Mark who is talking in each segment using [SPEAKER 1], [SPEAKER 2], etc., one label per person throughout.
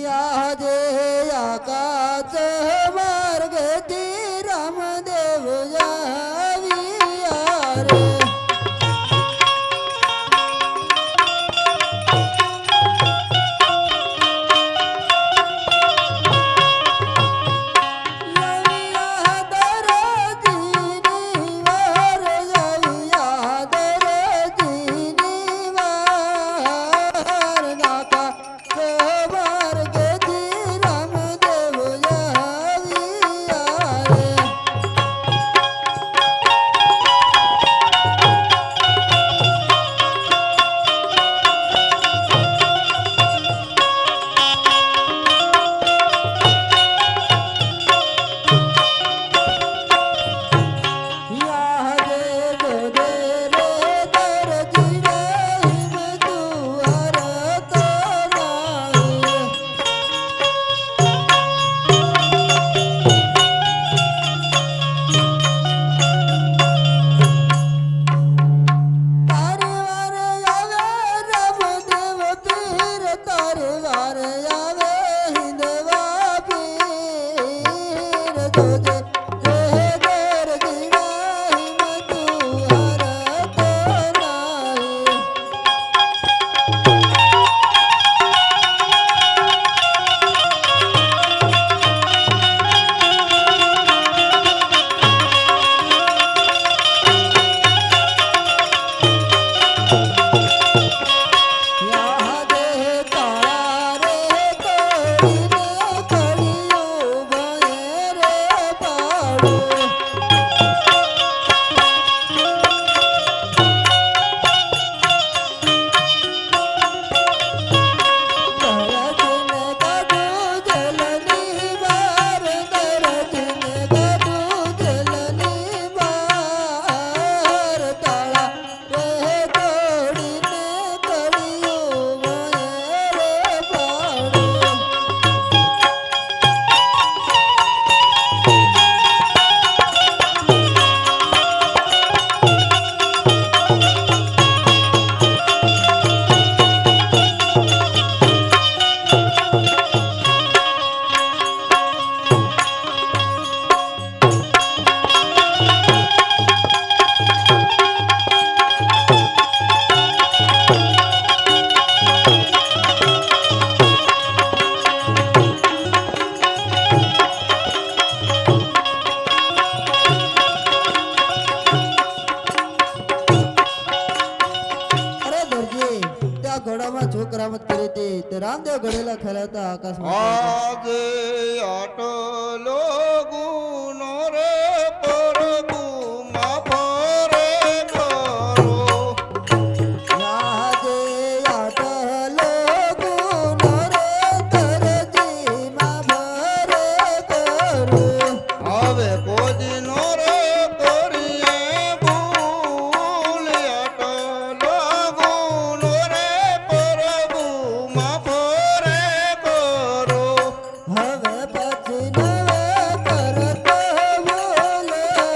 [SPEAKER 1] આજે આકાશ માર્ગથી રામદેવ આવ્યા રે. ઘોડામાં છોકરામત કરી હતી તે રામદેવ ઘડેલા ખેલાતા આકાશમાં.
[SPEAKER 2] આજે આટલો ગુનો રે પ્રભુ માફ રે કરો.
[SPEAKER 1] આજે આટલો ગુનો રે તરજી માફ રે કરો.
[SPEAKER 2] હવે પોદીનો રે કરીએ ભૂલ. આટલો ગુનો રે પ્રભુ માફ રે કરો.
[SPEAKER 1] હવે પછી નવે કરતો બોલ.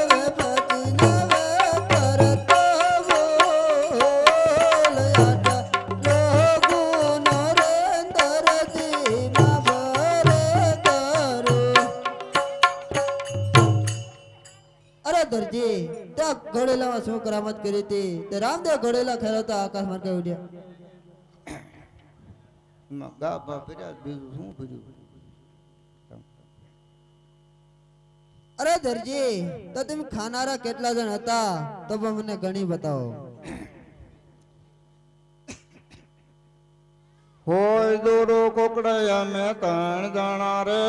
[SPEAKER 1] હવે પછી નવે કરતો બોલ. આટલો ગુનો રે તરજી માફ રે કરો. અરે દરજી ત્યાં ઘડેલામાં શું કરામત કરી હતી તે રામદેવ ઘડેલા ખેલાતા આકાશમાં કઈ ઉડ્યા.
[SPEAKER 2] ગાભા પર્યા બીજું શું કર્યું?
[SPEAKER 1] અરે દરજી તો તમે ખાનારા કેટલા જણ હતા તો પણ મને ઘણી બતાવો.
[SPEAKER 2] હોય દોરો કોકડા અમે 3 જણા રે.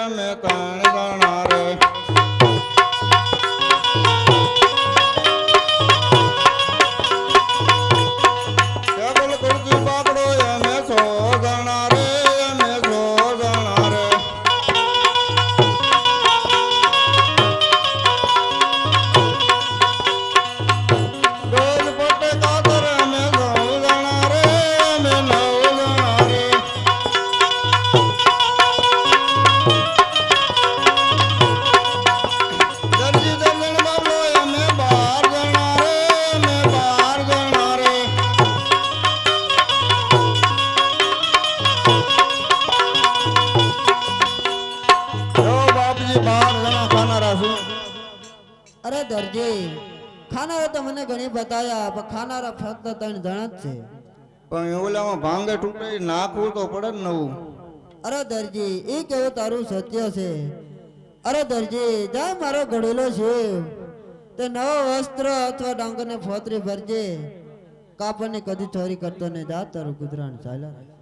[SPEAKER 2] અમે 3 જણા રે. કેબલ કુર્તી પાકડો અમે 100 જણા રે. અમે 100 જણા રે. ડોલ પટ્ટે કાતર અમે 9 જણા રે. અમે 9 જણા રે.
[SPEAKER 1] અરે દરજી ખાનારા તો મને ઘણી બતાયા પણ ખાનારા ફક્ત 3 જણ જ છે.
[SPEAKER 2] પણ ઓલામાં ભાંગે તૂટે નાખવું તો પડે ને નવું.
[SPEAKER 1] અરે દરજી એ કેવું તારું સત્ય છે. અરે દરજી જાય મારો ઘડેલો છે તે નવો વસ્ત્ર અથવા ડાંગરને ફોતરી ભરજે. કાપડની કદી ચોરી કરતો ને જા તારું ગુજરાન ચાલ્યા.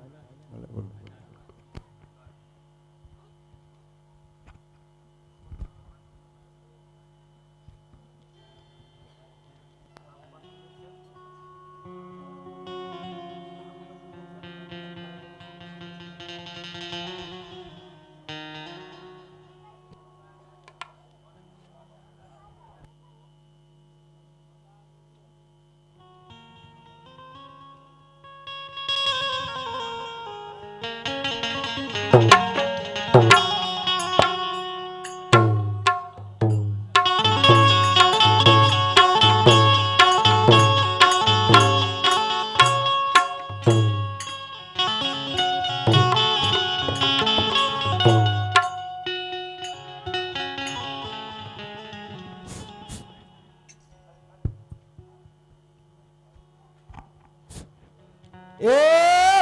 [SPEAKER 3] એ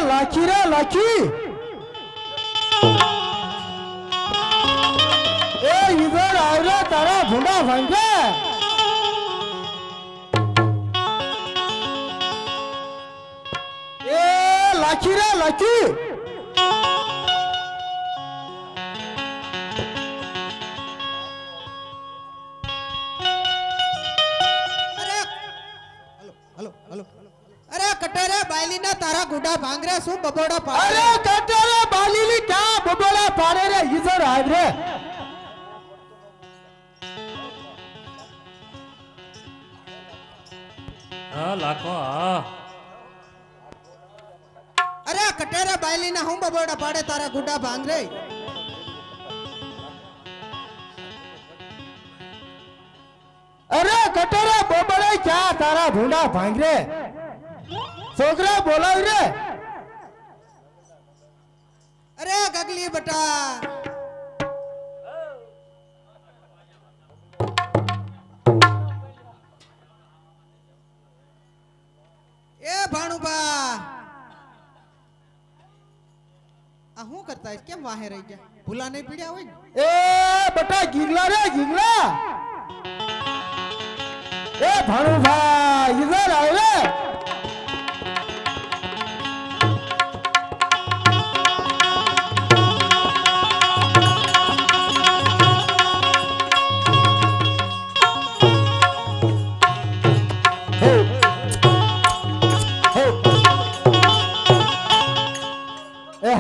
[SPEAKER 3] લાખી રે લાખી એ ઈધર આવરે તારા ભૂંડા ભાંગે એ લાખી રે લાખી
[SPEAKER 4] બાયલીના તારા ગુડા ભાંગરે શું બબોડા પાડે
[SPEAKER 3] અરે કટરે બાલીલી ક્યાં બબોડા પાડે રે ઈધર આવરે
[SPEAKER 5] હા લાખો હા
[SPEAKER 4] અરે કટેરે બાયલીના હું બબોડા પાડે તારા ગુડા ભાંગરે
[SPEAKER 3] અરે કટરે બબોડા ક્યાં તારા ભૂંડા ભાંગરે છોકરા બોલાવ રે
[SPEAKER 4] અરે ગગલી બટા એ ભાણુબા આ હું કરતા છે કેમ વાહે રહી ગયા ભૂલા નહીં પીડ્યા હોય ને
[SPEAKER 3] એ બટા ગીગલા રે ગીગલા એ ભાણુભાઈ ઈધર આવ રે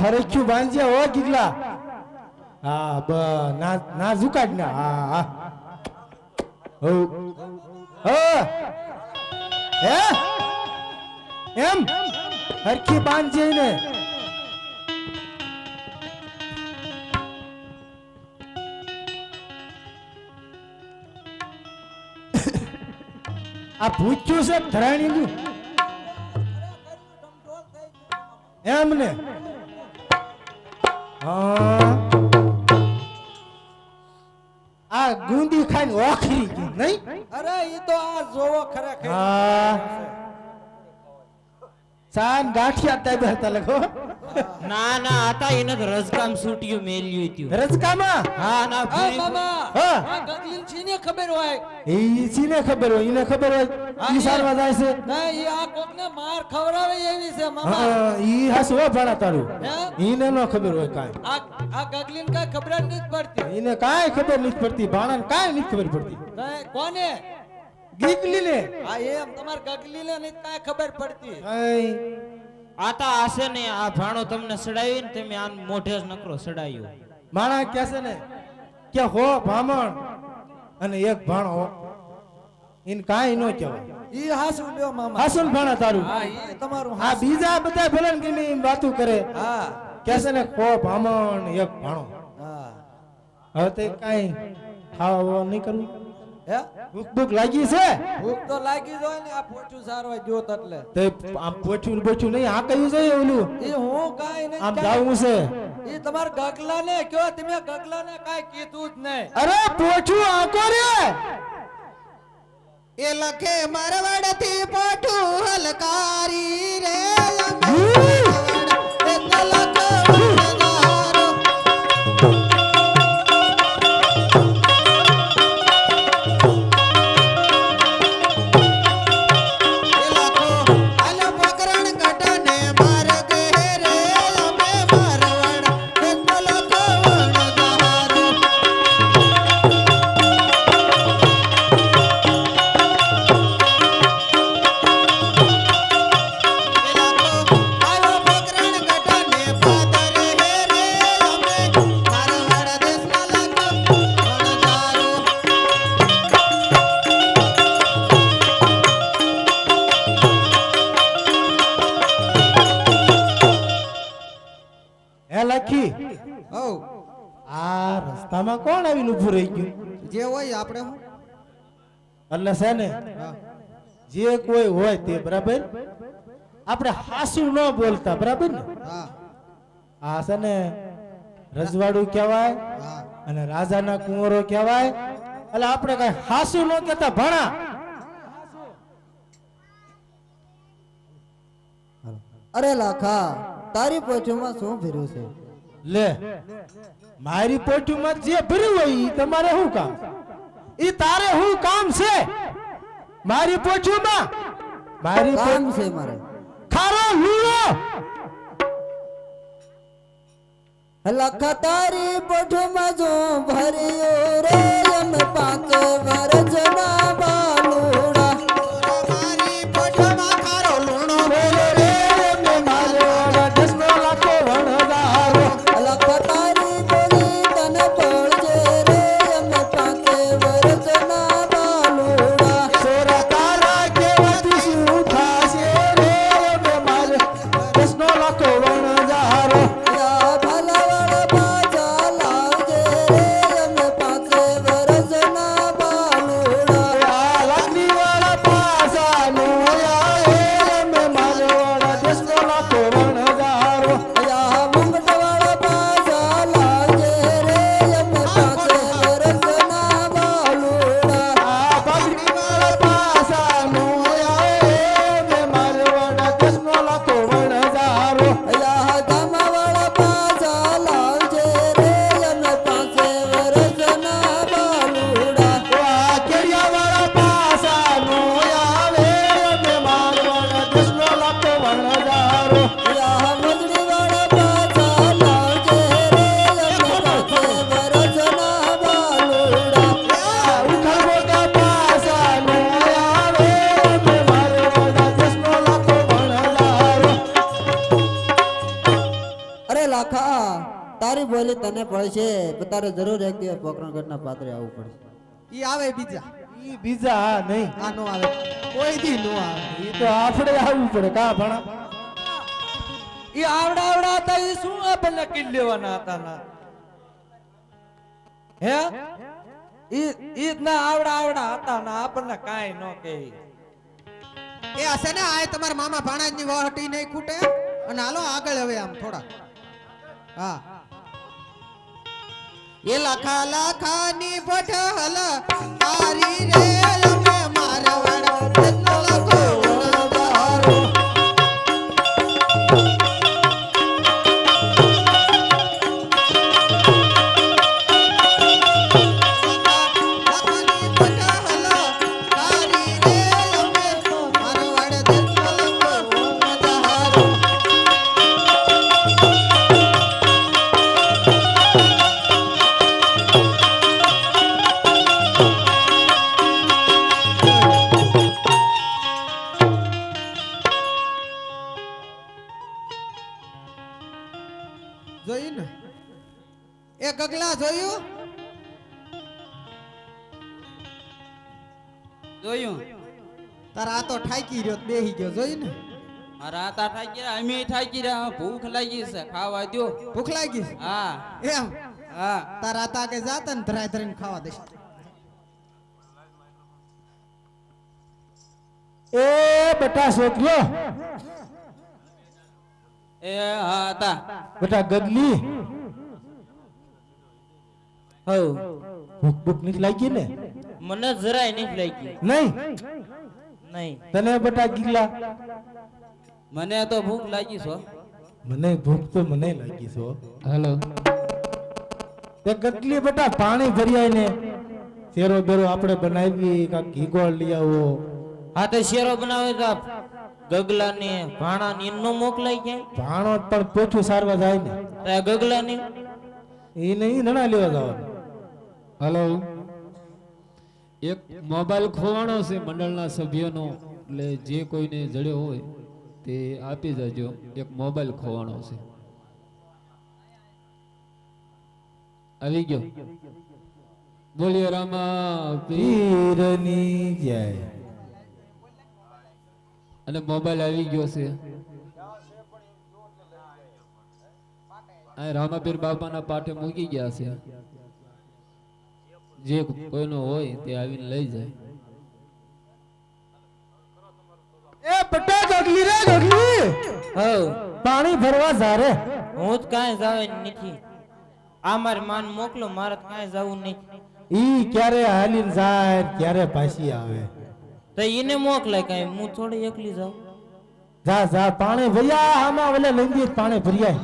[SPEAKER 3] હરેખ્યું બાંધજે હો ગીગલા હા બ ના ઝુકાડ ના હા હા હો હે એમ હરખી બાંધજે ને આ પૂછ્યું છે ધરાણી એમ ને આ ગુંદી ખાઈને ઓખરી ગઈ નહીં
[SPEAKER 6] અરે ઈ તો આ જોવો ખરેખર
[SPEAKER 3] હા સાન ગાંઠિયા તાબે હતા લખો
[SPEAKER 5] ના ના આતા એને તો રજકામ સૂટ્યું મેલ્યું હતું
[SPEAKER 3] રજકામાં
[SPEAKER 5] હા ના
[SPEAKER 6] આ
[SPEAKER 5] પૂરી
[SPEAKER 6] મામા
[SPEAKER 3] હા.
[SPEAKER 6] આ ગગલીન છીને ખબર હોય
[SPEAKER 3] ઈ સીને ખબર હોય ઈને ખબર હોય ઈ સારવા જાય છે
[SPEAKER 6] ના ઈ આ કોકને માર ખવરાવે એવી છે મામા
[SPEAKER 3] હા ઈ હાસુ હો ભણા તારું
[SPEAKER 6] હે?
[SPEAKER 3] ઈને નો ખબર હોય કાંઈ
[SPEAKER 6] આ ગગલીન કાઈ ખબર જ નથી પડતી
[SPEAKER 3] ઈને કાંઈ ખબર નથી પડતી ભાણાને કાંઈ નથી ખબર પડતી
[SPEAKER 6] કાંઈ કોને
[SPEAKER 3] ગીગલી ને
[SPEAKER 6] આ એમ તમાર ગગલીને નથી કાંઈ ખબર પડતી
[SPEAKER 3] કાંઈ
[SPEAKER 5] આતા આશે ને આ ભાણો તમને સડાવી ને તમે આન મોઢે જ નકરો સડાયો
[SPEAKER 3] માણા કહે છે ને કે હો ભામણ અને એક ભાણો હો ઈને કાંઈ નો કહેવાય
[SPEAKER 6] ઈ હાસુ લ્યો મામા
[SPEAKER 3] હાસુન ભાણા તારું
[SPEAKER 6] હા ઈ તમારું
[SPEAKER 3] આ બીજા બધા ભલે ને ગમે એમ વાતું કરે
[SPEAKER 6] હા
[SPEAKER 3] કે છે ને ખો ભામણ એક ભાણો
[SPEAKER 6] હા
[SPEAKER 3] હવે તે કાંઈ ખાવા નહીં કરવું
[SPEAKER 6] હે
[SPEAKER 3] ભૂખ ભૂખ લાગી છે
[SPEAKER 6] ભૂખ તો લાગી જ હોય ને આ પોચું સારવા જોત એટલે
[SPEAKER 3] તે આમ પોછું બોછું નહીં આ કયું છે ઓલું
[SPEAKER 6] ઈ હું કાઈ નહીં
[SPEAKER 3] આમ જાવું છે
[SPEAKER 6] ઈ તમાર ગગલાને કયો તમે ગગલાને કાઈ કીધું જ નહીં
[SPEAKER 3] અરે પોછું આંકો રે
[SPEAKER 4] એ લખે મારવાડથી પોઠું હલકારી રે અમે મારવાડ એ તો લખ વણજારો. એ લખો આલો પકરણ કટને માર્ગે રે અમે મારવાડ એ તો લખ વણજારો. આવો પકરણ કટને પાદર હે રે અમે મારવાડ દેશના લખ વણજારો.
[SPEAKER 3] હે લખી
[SPEAKER 4] હઉ
[SPEAKER 3] આ રસ્તામાં કોણ આવીને ઊભું રહી ગયું?
[SPEAKER 4] જે હોય આપણે હું
[SPEAKER 3] એટલે છે ને
[SPEAKER 4] હા.
[SPEAKER 3] જે કોઈ હોય તે બરાબર આપણે હાસુ ન બોલતા બરાબર ને.
[SPEAKER 4] હા
[SPEAKER 3] આ છે ને રજવાડું કહેવાય
[SPEAKER 4] હા
[SPEAKER 3] અને રાજાના કુંવરો કહેવાય એટલે આપણે કઈ હાસુ ન કહેતા ભણા.
[SPEAKER 1] અરે લાખા તારી પોઠીમાં શું ભર્યું છે?
[SPEAKER 3] લે મારી પોઠીમાં જે ભર્યું હોય ઈ તમારે શું કામ? ઈ તારે શું કામ છે મારી પોઠીમાં? મારી
[SPEAKER 1] કામ છે મારે.
[SPEAKER 3] ખારો લુલો
[SPEAKER 1] લાખા તારી પોઠીમાં શું ભર્યું રે અમે 5 વર્ષના બાલુડા.
[SPEAKER 4] મારી પોઠમાં ખારો લૂણો
[SPEAKER 3] બોલો રે મે મારો દસનો લાખો વણદારો.
[SPEAKER 1] લાખા તારી બોલી તને પડજે રે અમે 5 વર્ષના બાલુડા.
[SPEAKER 3] સોરા તારા કેવાથી શું થાશે રે મે મારો દસનો લાખો વણદારો.
[SPEAKER 1] યા ભલાવાળા બાજા લાવજે રે અમે 5 વર્ષના બાલુડા.
[SPEAKER 3] આ લાકડી વાળા પાસા નો આયે મે મારો દસનો લાખો વણદારો.
[SPEAKER 1] યા મુંગટવાળા બાજા લાવજે રે અમે 5 વર્ષના બાલુડા.
[SPEAKER 3] આ પાઘડી વાળા પાસા નો આયે મે મારો દસનો લાખો વણદારો.
[SPEAKER 1] યા ગામવાળા બાજા લાવજે રે અમે 5 વર્ષના બાલુડા.
[SPEAKER 3] આ કેડિયા વાળા પાસા નો આવે મે મારો દસનો લાખો વણદારો.
[SPEAKER 1] યા મુંગડીવાળા બાજા લાવજે રે અમે 5 વર્ષના બાલુડા.
[SPEAKER 3] આ ઉખલ મોટા પાસા નો આવે મે મારો દસનો લાખો વણદારો.
[SPEAKER 1] અરે લાખા તારી બોલી તને પડશે પણ તારે જરૂર એક દિવસ પોકરણગઢના પાત્રે આવવું પડશે.
[SPEAKER 4] ઈ આવે બીજા
[SPEAKER 3] ઈ બીજા હા નહીં
[SPEAKER 4] આ નો આવે કોઈ દી નો આવે.
[SPEAKER 3] ઈ તો આપણે આવવું પડે કા ભણા.
[SPEAKER 6] ઈ આવડા આવડા હતા ઈ શું આપણને કિલ લેવાના હતા ના હે ઈ જ ના આવડા આવડા હતા ના આપણને કાંઈ ન કહે.
[SPEAKER 4] એ હશે ને આ તમારા મામા ભાણાજની વહટી નહીં ખૂટે અને હાલો આગળ હવે આમ થોડા હા એ લાખા લાખાની પઠહલ તારી રે અમે મારવાડ દેશનો લખો વણજારો. લાખાની પઠહલ તારી રે અમે મારવાડ દેશનો લખો વણજારો. જોયું ને એ ગગલા જોયું
[SPEAKER 7] જોયું
[SPEAKER 4] તારા આ તો ઠાકી રહ્યો બેહી ગયો જોયું ને
[SPEAKER 7] મારા હાથ થાકી રહ્યા અમે થાકી રહ્યા ભૂખ લાગી છે ખાવા દ્યો
[SPEAKER 4] ભૂખ લાગી છે?
[SPEAKER 7] હા
[SPEAKER 4] એમ
[SPEAKER 7] હા
[SPEAKER 4] તારા તા કે જાતા ને ધરાય ધરાઈને ખાવા દેશે.
[SPEAKER 3] એ બેટા છોકરીઓ
[SPEAKER 7] એ હા હતા
[SPEAKER 3] બેટા ગગલી
[SPEAKER 7] હવ
[SPEAKER 3] ભૂખ ભૂખ નથી લાગી ને
[SPEAKER 5] મને જરાય નથી લાગી.
[SPEAKER 3] નહીં
[SPEAKER 5] નહીં.
[SPEAKER 3] તને બેટા ગીગલા?
[SPEAKER 7] મને તો ભૂખ લાગી છો.
[SPEAKER 3] મને ભૂખ તો મને લાગી છે હો.
[SPEAKER 7] હેલો.
[SPEAKER 3] તે કેટલી બેટા પાણી ભરી આવીને શેરો બેરો આપણે બનાવી કાંક ઘી ગોળ લઈ આવો.
[SPEAKER 5] હા તો શેરો બનાવે તો ગગલા ને ભાણા ને નો મોકલાઈ જાય.
[SPEAKER 3] ભાણો પણ પોછું સારવા જાય ને
[SPEAKER 5] તો ગગલા ને
[SPEAKER 3] એ નહીં નણા લેવા જવાનું.
[SPEAKER 8] હલો, એક મોબાઈલ ખોવાણો છે મંડળના સભ્યોનો, એટલે જે કોઈને જડ્યો હોય તે આપી જજો. એક મોબાઈલ ખોવાણો છે. આવી ગયો. બોલીએ રામા
[SPEAKER 3] પીરની જય.
[SPEAKER 8] અને મોબાઈલ આવી ગયો છે. આ રામાપીર બાપાના પાઠે મૂકી ગયા છે. જે કોઈનો હોય તે આવીને લઈ જાય.
[SPEAKER 3] એ બેટા ગગલી રે ગગલી,
[SPEAKER 5] હવ
[SPEAKER 3] પાણી ભરવા જા રે.
[SPEAKER 5] હું જ કાંઈ જવાનું નથી. આ મારી માન મોકલો, મારે તો કાંઈ જવું નથી.
[SPEAKER 3] ઈ ક્યારે હાલીને જાય ક્યારે પાછી આવે.
[SPEAKER 5] તો એને મોકલાય કાંઈ, હું થોડી એકલી જાઉં.
[SPEAKER 3] જા જા પાણી ભર્યા આમાં ઓલે લંગી પાણી ભર્યા.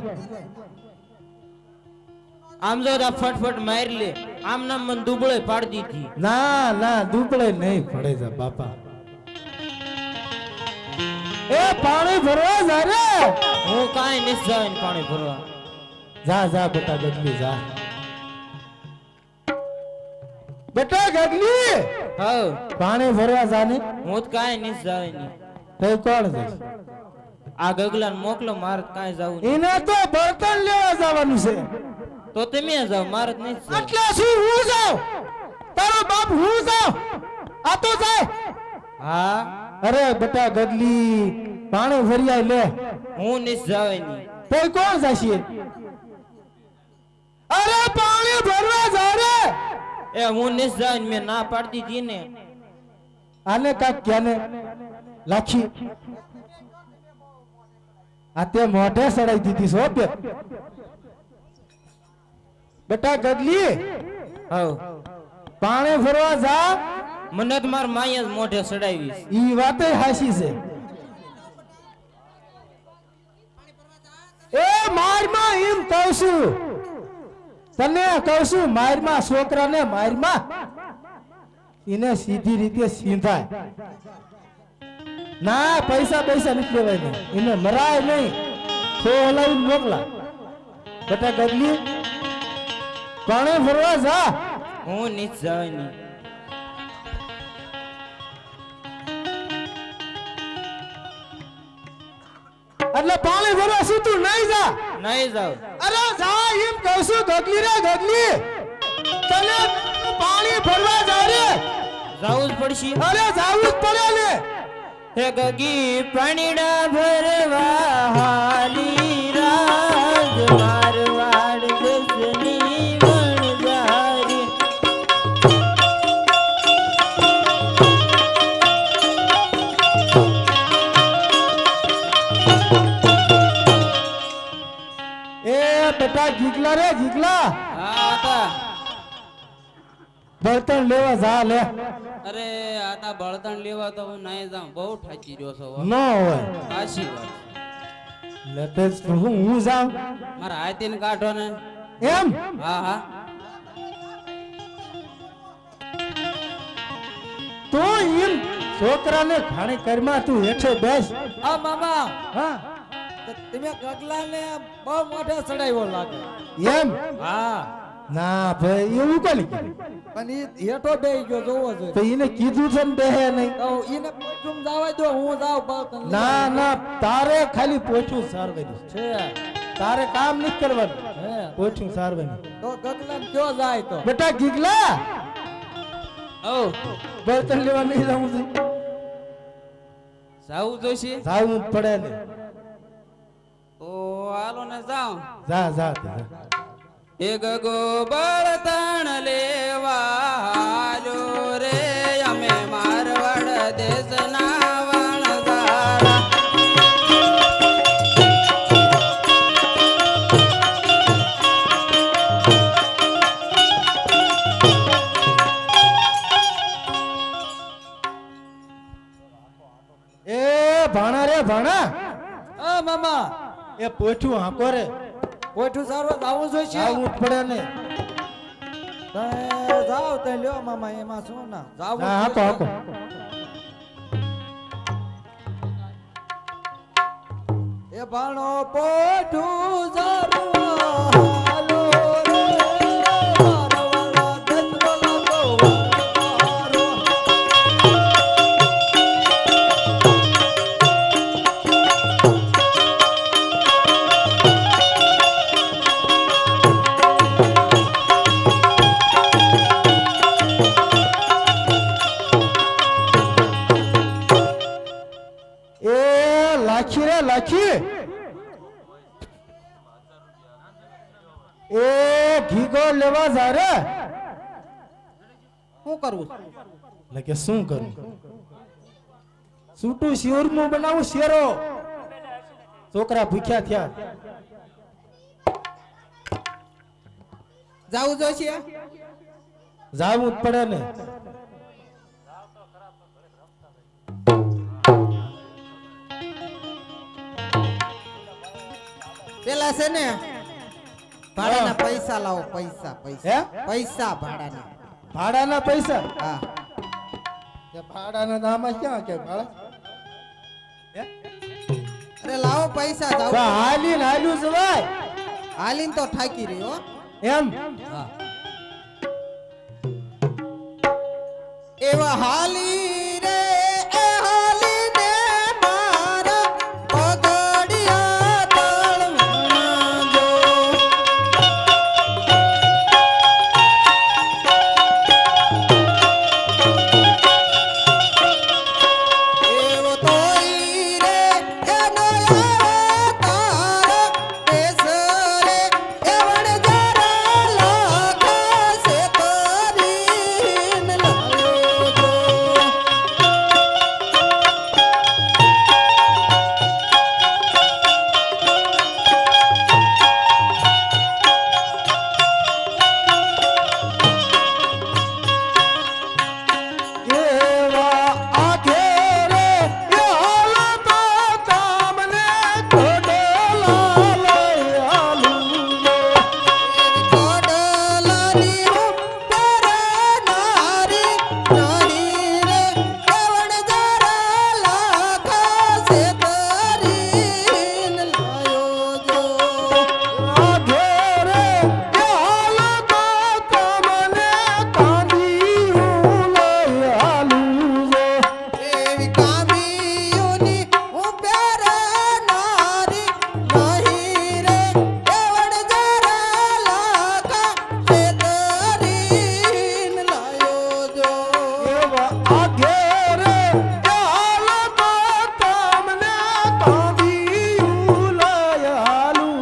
[SPEAKER 5] આમ જો આ ફટફટ મારી લે. આમ નામ મને દુબળે પાડી દીધી.
[SPEAKER 3] ના ના દુબળે નહીં પડે જા બાપા. એ પાણી ભરવા જા રે.
[SPEAKER 5] હું કાંઈ નથી જવાનું પાણી ભરવા.
[SPEAKER 3] જા જા બેટા ગગલી જા. બેટા ગગલી
[SPEAKER 5] હવ
[SPEAKER 3] પાણી ભરવા જા ને.
[SPEAKER 5] હું જ કાંઈ નથી જવાની.
[SPEAKER 3] તો કોણ જશે?
[SPEAKER 5] આ ગગલાને મોકલો, મારે તો કાંઈ જવું નથી.
[SPEAKER 3] એને તો બર્તન લેવા જવાનું છે.
[SPEAKER 5] તો તમે જાઓ, મારે તો નથી જવું.
[SPEAKER 3] એટલે શું હું જાઉં? તારો બાપ હું જાઉં? આ તો જાય.
[SPEAKER 5] હા
[SPEAKER 3] અરે બેટા ગગલી પાણી ભર્યા લે.
[SPEAKER 5] હું નથી જવાની.
[SPEAKER 3] તો કોણ જશે? અરે પાણી ભરવા જા રે.
[SPEAKER 5] એ હું નથી જવાની, મેં ના પાડી દીધી ને.
[SPEAKER 3] આને કાક ક્યાને લાખી આ તે મોઢે સડાઈ દીધી છો બે. બેટા ગગલી
[SPEAKER 5] હવ
[SPEAKER 3] પાણી ભરવા જા.
[SPEAKER 5] મને તો માર માય જ મોઢે સડાવીશ.
[SPEAKER 3] ઈ વાતે હાસી છે. એ મારમાં એમ કહું છું તને, કહું છું મારમાં છોકરાને મારમાં એને સીધી રીતે સીંધાય. ના પૈસા પૈસા નથી લેવાય ને એને મરાય નહીં. તો હલાવીને મોકલા. બેટા ગગલી પાણી ભરવા જા.
[SPEAKER 5] હું નથી જવાની.
[SPEAKER 3] એટલે પાણી ભરવા શું તું નહીં જા?
[SPEAKER 5] નહીં જાવ.
[SPEAKER 3] અરે જા એમ કહું છું ગગલી રે ગગલી તને પાણી ભરવા જા રે.
[SPEAKER 5] જાવું જ પડશે.
[SPEAKER 3] અરે જાવું જ પડે ને.
[SPEAKER 5] હે ગગી પાણીડા ભરવા હાલી રાજ મારવાડ દેશની વણઝારી.
[SPEAKER 3] એ બેટા ગીગલા રે ગીગલા
[SPEAKER 7] હા હતા.
[SPEAKER 3] બર્તન લેવા જા લે.
[SPEAKER 7] અરે આતા બળતણ લેવા તો હું નહીં જાઉં. બહુ થાકી રહ્યો છો.
[SPEAKER 3] ન હોય
[SPEAKER 7] સાચી વાત.
[SPEAKER 3] લે તે હું જાઉં
[SPEAKER 7] મારા હાથીને કાઢો ને.
[SPEAKER 3] એમ.
[SPEAKER 7] હા હા.
[SPEAKER 3] તો એમ છોકરાને ખાણી કરમાં તું હેઠે બેસ.
[SPEAKER 6] આ મામા
[SPEAKER 3] હા
[SPEAKER 6] તો તમે ગગલાને બહુ મોઢે ચડાવ્યો લાગે.
[SPEAKER 3] એમ.
[SPEAKER 6] હા
[SPEAKER 3] ના ભાઈ એવું કોને કીધું?
[SPEAKER 6] પણ ઈ હેઠો બેહી ગયો જોવો
[SPEAKER 3] તો
[SPEAKER 6] જોઈએ.
[SPEAKER 3] એને કીધું છે ને બેહે નહીં.
[SPEAKER 6] તો ઈને પોચું જવા દો, હું જાઉં બળતણ લઈ
[SPEAKER 3] ના
[SPEAKER 6] આવું.
[SPEAKER 3] ના તારે ખાલી પોછું સારવાનું છે.
[SPEAKER 6] છે
[SPEAKER 3] તારે કામ નથી કરવાનું.
[SPEAKER 6] હે
[SPEAKER 3] પોછું સારવાનું.
[SPEAKER 6] તો ગગલાને કયો જાય તો
[SPEAKER 3] બેટા ગીગલા
[SPEAKER 5] ઓ
[SPEAKER 3] બર્તન લેવા નહીં જાવું છે.
[SPEAKER 7] જાવું જોઈશે.
[SPEAKER 3] જાવું જ પડે ને.
[SPEAKER 7] તો હાલો ને જાઉં.
[SPEAKER 3] જા જા તે જા.
[SPEAKER 7] એ ગગો બળતણ લેવા હાલો રે અમે મારવાડ દેશના વણઝારા.
[SPEAKER 6] મામા
[SPEAKER 3] એ પોઠું હાંકો રે
[SPEAKER 6] પોઠું સારવા જાવું જોઈશે
[SPEAKER 3] આવું જ પડે ને
[SPEAKER 6] જાવ તે લ્યો મામા એમાં શું ના જાવું
[SPEAKER 3] હા હાંકો હાંકો
[SPEAKER 6] એ ભાણો પોઠું જારવા હાલો રે મારવાળા દસવાલા તો વારો
[SPEAKER 3] એ લાખી રે લાખી એ ઘીગો લેવા જા રે
[SPEAKER 4] શું કરવું
[SPEAKER 3] એટલે કે શું કરું સૂટું શિયોરનું બનાવું શેરો છોકરા ભૂખ્યા થયા
[SPEAKER 4] જાવું જોઈશે
[SPEAKER 3] જાવું જ પડે ને
[SPEAKER 4] પેલા છે ને ભાડાના પૈસા લાવો પૈસા પૈસા
[SPEAKER 3] હે
[SPEAKER 4] પૈસા ભાડાના
[SPEAKER 3] ભાડાના પૈસા
[SPEAKER 4] હા
[SPEAKER 3] કે ભાડાના નામ ક્યાં કે ભાડા
[SPEAKER 4] અરે લાવો પૈસા
[SPEAKER 3] તો
[SPEAKER 4] જાવ
[SPEAKER 3] હાલીને હાલ્યું જવાય
[SPEAKER 4] હાલીન તો થાકી રહ્યો
[SPEAKER 3] એમ
[SPEAKER 4] હા એવા હાલી રે એ હાલીને મારા પગડિયા તળવાના જો એવો તોઈ રે એનો તારા પેસરે એવણ જરા લાખા સે તરીન લાયો જો
[SPEAKER 3] એવા આઘે રે યાલતા તમને ખોડલા લઈ આલું
[SPEAKER 4] કોડલાની ઉપર નારી નહીં રે એવણ જરા લાખા સે તરીન લાયો જો
[SPEAKER 3] આઘે રે યાલતા તમને કાંદીયું લઈ આલું
[SPEAKER 4] એવી કામીઓની ઉપર નારી નહીં રે એવણ જરા લાખા સે તરીન લાયો જો
[SPEAKER 3] એવા આઘે રે યાલતા તમને કાંદીયું લઈ આલું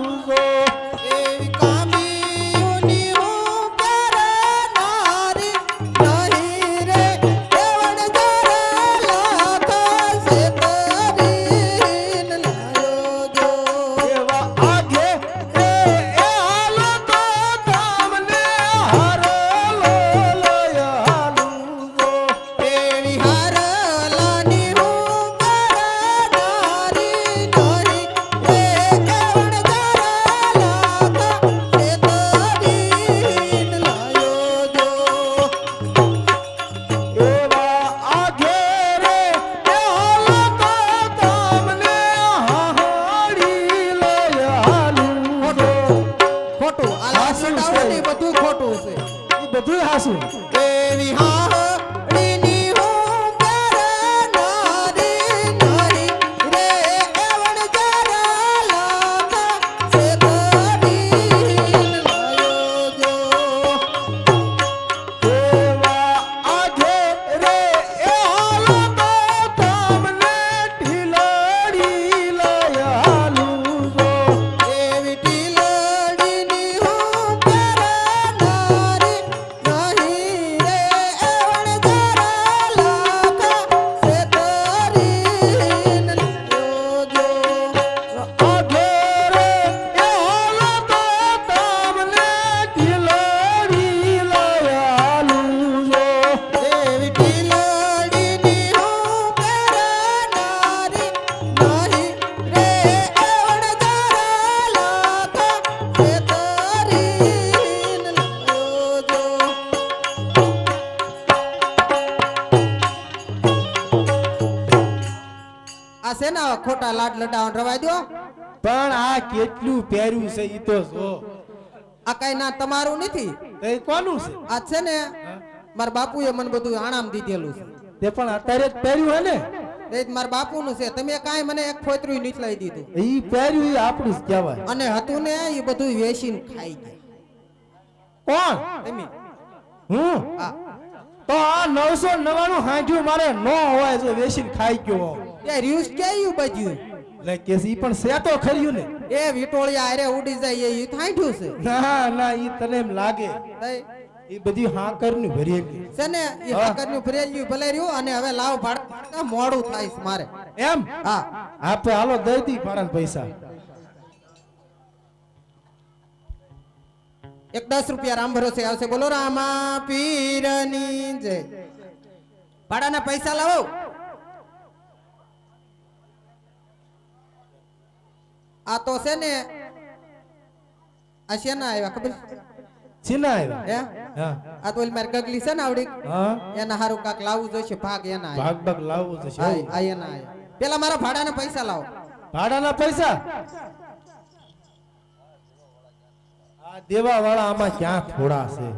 [SPEAKER 4] એવી કામીઓની ઉપર નારી નહીં રે એવણ જરા લાખા સે તરીન લાયો જો
[SPEAKER 3] એવા આઘે રે યાલતા તમને હારલો લઈ આલું
[SPEAKER 4] એવી હારલાની ઉપર નારી નહીં રે એવણ જરા લાખા સે તરીન લાયો જો
[SPEAKER 3] એવા આઘે રે યાલતા તમને હાડી લઈ આલું
[SPEAKER 4] ખોટું આ
[SPEAKER 3] હાસું
[SPEAKER 4] લાસ્ટ
[SPEAKER 3] છે.
[SPEAKER 4] આવડે બધું ખોટું છે
[SPEAKER 3] એ બધું હાસું
[SPEAKER 4] એવી હાડીની ઉપર નારી નહીં રે એવણ જરા લાખા સે તરીન લાયો જો
[SPEAKER 3] એવા આઘે રે યાલતા તમને ઢીલાડી લઈ આલું
[SPEAKER 4] એવી ટીલડીની ઉપર નારી નહીં રે એવણ ને આવા ખોટા લાડ લડાવવાનું રવા દો.
[SPEAKER 3] પણ આ કેટલું પહેર્યું છે ઈ તો જો.
[SPEAKER 4] આ કઈ ના તમારું નથી,
[SPEAKER 3] તો ઈ કોનું છે?
[SPEAKER 4] આ છે ને મારા બાપુએ મને બધું આણામ દીધેલું છે.
[SPEAKER 3] તે પણ અત્યારે જ પહેર્યું હે ને?
[SPEAKER 4] એ જ મારા બાપુનું છે. તમે કાંઈ મને એક ફોતરું નીચલાઈ દીધું.
[SPEAKER 3] ઈ પહેર્યું ઈ આપણું જ કહેવાય.
[SPEAKER 4] અને હતું ને એ બધું વેચીને ખાઈ ગયા.
[SPEAKER 3] કોણ?
[SPEAKER 4] તમે
[SPEAKER 3] હું?
[SPEAKER 4] હા
[SPEAKER 3] તો આ 999 હાંજ્યું મારે નો હોય જો વેચીને ખાઈ ગયો.
[SPEAKER 4] એ રીયુસ કેયું બધું
[SPEAKER 3] લે કે ઈ પણ છે તો ખર્યું ને.
[SPEAKER 4] એ વિટોળિયા આરે ઉડી જાય એ થાંઠ્યું છે.
[SPEAKER 3] ના ના ઈ તને એમ લાગે.
[SPEAKER 4] તઈ
[SPEAKER 3] ઈ બધી હાકરની ભરેલી
[SPEAKER 4] છે ને એ હાકરનું ભરેલ્યું ભલે રહ્યું. અને હવે લાવ ભાડતા મોડું થાય છે મારે.
[SPEAKER 3] એમ.
[SPEAKER 4] હા
[SPEAKER 3] આપે હાલો દઈ દી ભાડાના પૈસા.
[SPEAKER 4] એક 10 રૂપિયા રામ ભરોસે આવશે. બોલો રામા પીરની જય. ભાડાના પૈસા લાવો. આ તો છે ને આ શેના આવ્યા ખબર છે?
[SPEAKER 3] ચીના આવ્યા.
[SPEAKER 4] હે
[SPEAKER 3] હા
[SPEAKER 4] આ તો ઓલી મારી ગગલી છે ને આવડી
[SPEAKER 3] હા
[SPEAKER 4] એના હારું કાક લાવવું જોઈશે. ભાગ એના આયા.
[SPEAKER 3] ભાગ ભાગ લાવવું તો છે.
[SPEAKER 4] હા આ એના આયા. પેલા મારા ભાડાના પૈસા લાવો.
[SPEAKER 3] ભાડાના પૈસા આ દેવા વાળા આમાં ક્યાં થોડા છે?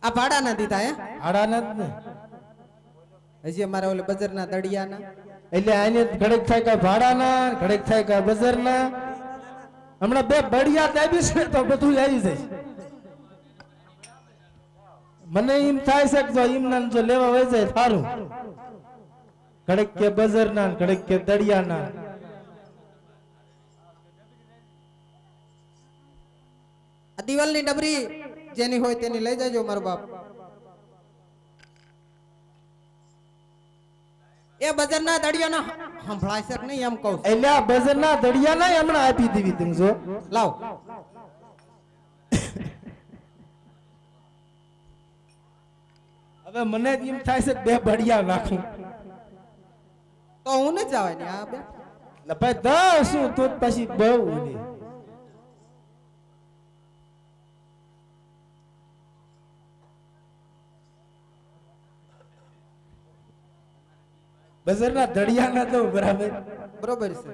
[SPEAKER 4] આ ભાડાના દીધા હે
[SPEAKER 3] ભાડાના જ ને.
[SPEAKER 4] હજી અમારા ઓલે બજારના દડિયાના.
[SPEAKER 3] એટલે આને ઘડેક થાય કે ભાડાના, ઘડેક થાય કે બજારના. હમણાં બે બળિયા દાબી છે તો બધું આવી જાય. મને એમ થાય છે કે જો એમના જો લેવા વહી જાય સારું. ઘડેક કે બજારના, ઘડેક કે દડિયાના.
[SPEAKER 4] આ દિવાલની ડબરી જેની હોય તેની લઈ જાજો મારો બાપ. એ બજારના દડિયાના સંભળાય છે કે નહીં એમ કહું છું.
[SPEAKER 3] એટલે આ બજારના દડિયાના હમણાં આપી દેવી તમે જો.
[SPEAKER 4] લાવ.
[SPEAKER 3] હવે મને એમ થાય છે બે બળિયા નાખું.
[SPEAKER 4] તો હું ન જવાય ને આ બે.
[SPEAKER 3] એટલે ભાઈ 10 શું તો પછી બહુ ને. બજારના દડિયાના તો બરાબર
[SPEAKER 4] બરોબર છે.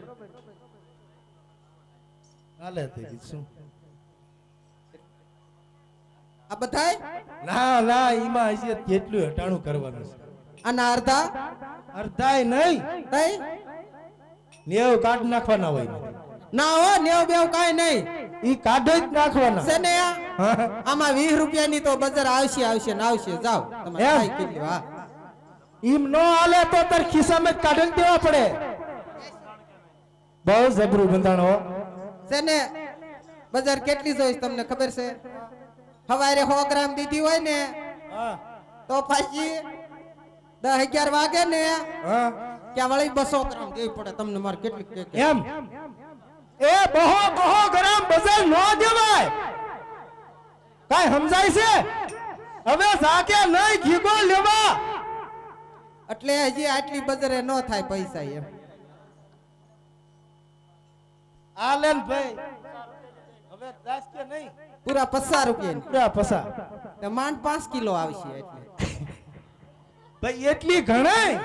[SPEAKER 3] હાલે તે શું.
[SPEAKER 4] આ બધાય
[SPEAKER 3] ના ના ઈમાં હજી કેટલું હટાણું કરવાનું છે.
[SPEAKER 4] આના અડધા
[SPEAKER 3] અર્ધાય નહીં
[SPEAKER 4] તઈ
[SPEAKER 3] 90 કાઢ નાખવાના હોય.
[SPEAKER 4] ના હો નેવ બેવ કાઈ નહીં
[SPEAKER 3] ઈ કાઢ જ નાખવાના
[SPEAKER 4] છે ને.
[SPEAKER 3] હા.
[SPEAKER 4] આમાં 20 રૂપિયાની તો બજાર આવશે આવશે ને આવશે. જાઓ તમે
[SPEAKER 3] એમ?
[SPEAKER 4] ખાઈ પી લ્યો. હા
[SPEAKER 3] ઈમ નો હાલે તો તાર ખિસ્સામાં જ કાઢી દેવા પડે. બહુ જબરું બંધાણ હો.
[SPEAKER 4] છે ને બજાર કેટલી જોઈશ તમને ખબર છે? સવારે 100 ગ્રામ દીધી હોય ને તો પાછી 10-11 વાગે ને
[SPEAKER 3] હા
[SPEAKER 4] ક્યાં વળી 200 ગ્રામ દેવી પડે તમને. મારે કેટલી
[SPEAKER 3] એમ. એ બહો ગ્રામ બજાર નો દેવાય. કાઈ સમજાય છે? હવે જાકે નહીં ઘીગો લેવા.
[SPEAKER 4] એટલે હજી આટલી બજારે ન થાય પૈસા એમ.
[SPEAKER 3] આલન ભાઈ હવે 10 કે નહીં
[SPEAKER 4] પૂરા 50 રૂપિયા
[SPEAKER 3] પૂરા પસા.
[SPEAKER 4] તે માંડ 5 કિલો આવશે. એટલે
[SPEAKER 3] ભાઈ એટલી ઘણાય.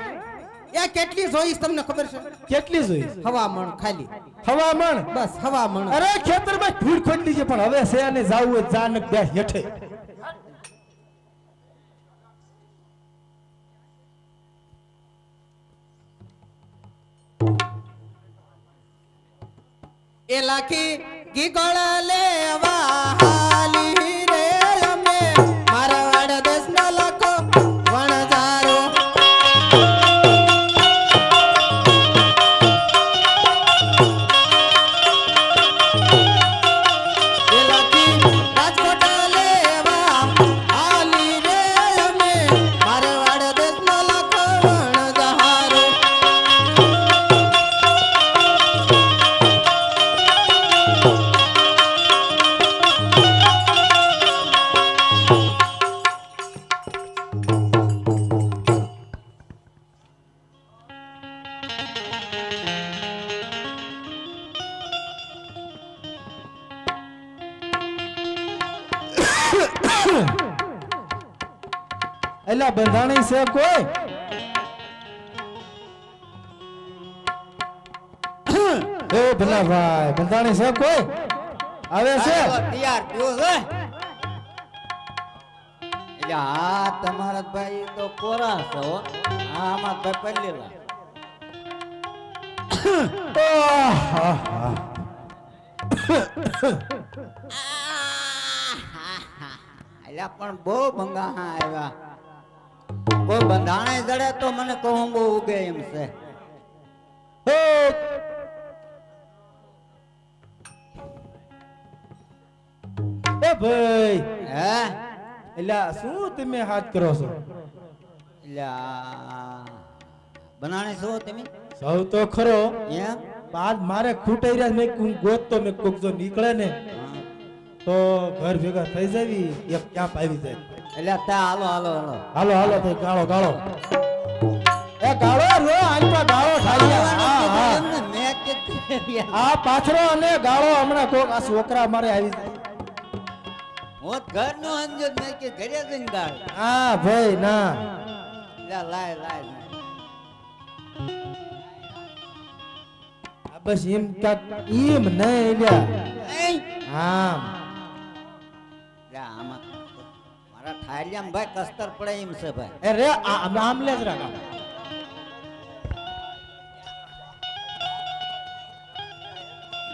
[SPEAKER 4] એ કેટલી જોઈશ તમને ખબર છે?
[SPEAKER 3] કેટલી જોઈ?
[SPEAKER 4] હવામણ ખાલી.
[SPEAKER 3] હવામણ.
[SPEAKER 4] બસ હવામણ.
[SPEAKER 3] અરે ખેતરમાં ધૂળ ખોદી લીધી પણ હવે છે અને જાવું હોય જાનક બે હેઠે.
[SPEAKER 4] એ લાખી ગીગળ લેવા હાલી રે અમે મારા વાડ દેશના લાખો વણજારો. એ લાખી રાજકોટ લેવા હાલી રે અમે મારા વાડ દેશના લાખો વણજારો.
[SPEAKER 3] એલા બંધાણી છે કોઈ એ ભલા ભાઈ બંધાણી છે કોઈ આવે છે
[SPEAKER 9] તૈયાર થયો છે એટલે હા તમારા ભાઈ તો કોરા છો હો. હા આમાં ભાઈ પહેલેલા અલ્યા પણ બહુ ભંગા આવ્યા કોઈ બંધાણે જડે તો મને કહું બહુ ઉગે એમ છે
[SPEAKER 3] એ ભાઈ
[SPEAKER 9] હે
[SPEAKER 3] એલા શું તમે હાથ કરો છો
[SPEAKER 9] અલ્યા બનાણે છો તમે
[SPEAKER 3] સૌ તો ખરો
[SPEAKER 9] એમ
[SPEAKER 3] બાદ મારે ખૂટાઈ રહ્યા મેં ગોત તો મેં કોક જો નીકળે ને તો ઘર ભેગા થઈ જાવી એક ક્યાં આવી જાય
[SPEAKER 9] એટલે તા હાલો હાલો હાલો
[SPEAKER 3] હાલો હાલો તો ગાળો ગાળો એ ગાળો રો આંપા ગાળો ઠાલ્યા હા હા
[SPEAKER 9] મેં કીધું
[SPEAKER 3] આ પાછરો અને ગાળો હમણાં કોક આ છોકરા મારે આવી જાય
[SPEAKER 9] હું ઘરનો અંજો મેં કે ઘરે જઈને ગાળ
[SPEAKER 3] હા ભાઈ ના
[SPEAKER 9] લાય લાય
[SPEAKER 3] આ બસ એમ કાક એમ નહીં લ્યા હા
[SPEAKER 9] આમાં મારા ઠારિયામાં ભાઈ કસ્તર પડે એમ છે ભાઈ
[SPEAKER 3] એ રે આમ લે જરા કા